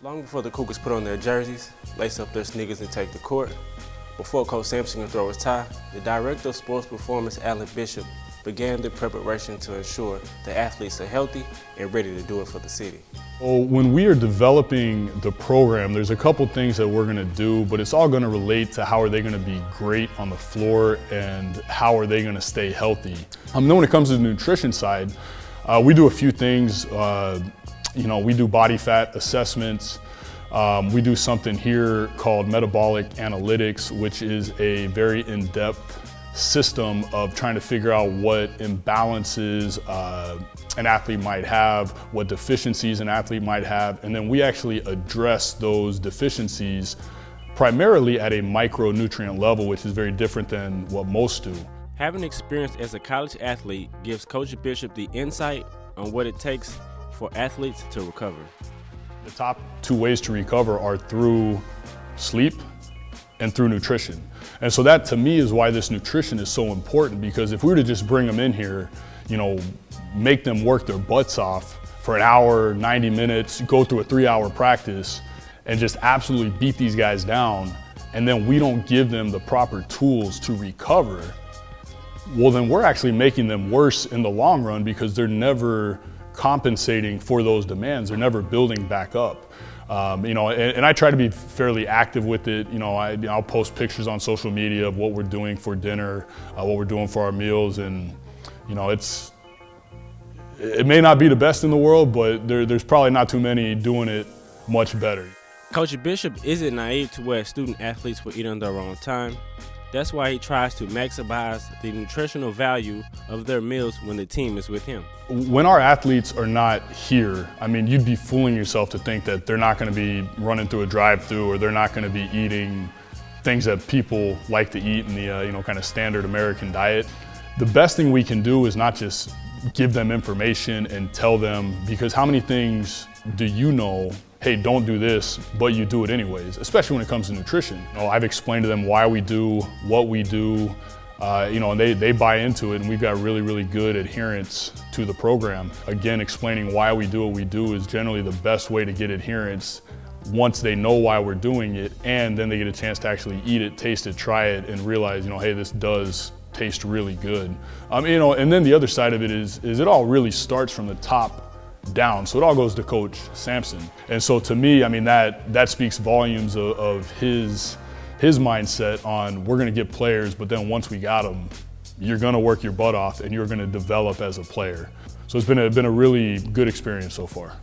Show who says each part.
Speaker 1: Long before the Cougars put on their jerseys, lace up their sneakers and take the court, before Coach Sampson can throw his tie, the Director of Sports Performance, Alan Bishop, began the preparation to ensure the athletes are healthy and ready to do it for the city.
Speaker 2: Well, when we are developing the program, there's a couple things that we're going to do, but it's all going to relate to how are they going to be great on the floor and how are they going to stay healthy. Then when it comes to the nutrition side, we do a few things. We do body fat assessments. We do something here called metabolic analytics, which is a very in-depth system of trying to figure out what imbalances an athlete might have, what deficiencies an athlete might have, and then we actually address those deficiencies primarily at a micronutrient level, which is very different than what most do.
Speaker 1: Having experience as a college athlete gives Coach Bishop the insight on what it takes for athletes to recover.
Speaker 2: The top two ways to recover are through sleep and through nutrition. And so that to me is why this nutrition is so important, because if we were to just bring them in here, make them work their butts off for an hour, 90 minutes, go through a 3-hour practice and just absolutely beat these guys down, and then we don't give them the proper tools to recover, well then we're actually making them worse in the long run because they're never compensating for those demands. They're never building back up. And I try to be fairly active with it. I'll post pictures on social media of what we're doing for dinner, what we're doing for our meals, and it may not be the best in the world, but there's probably not too many doing it much better.
Speaker 1: Coach Bishop isn't naive to where student athletes will eat on their own time. That's why he tries to maximize the nutritional value of their meals when the team is with him.
Speaker 2: When our athletes are not here, you'd be fooling yourself to think that they're not going to be running through a drive-through or they're not going to be eating things that people like to eat in the kind of standard American diet. The best thing we can do is not just give them information and tell them, because how many things do you know, hey, don't do this, but you do it anyways, especially when it comes to nutrition. I've explained to them why we do what we do, and they buy into it, and we've got really, really good adherence to the program. Again, explaining why we do what we do is generally the best way to get adherence once they know why we're doing it, and then they get a chance to actually eat it, taste it, try it, and realize, hey, this does taste really good. And then the other side of it is it all really starts from the top down. So it all goes to Coach Sampson. And so to me, that speaks volumes of his mindset on we're going to get players, but then once we got them, you're going to work your butt off and you're going to develop as a player. So it's been a really good experience so far.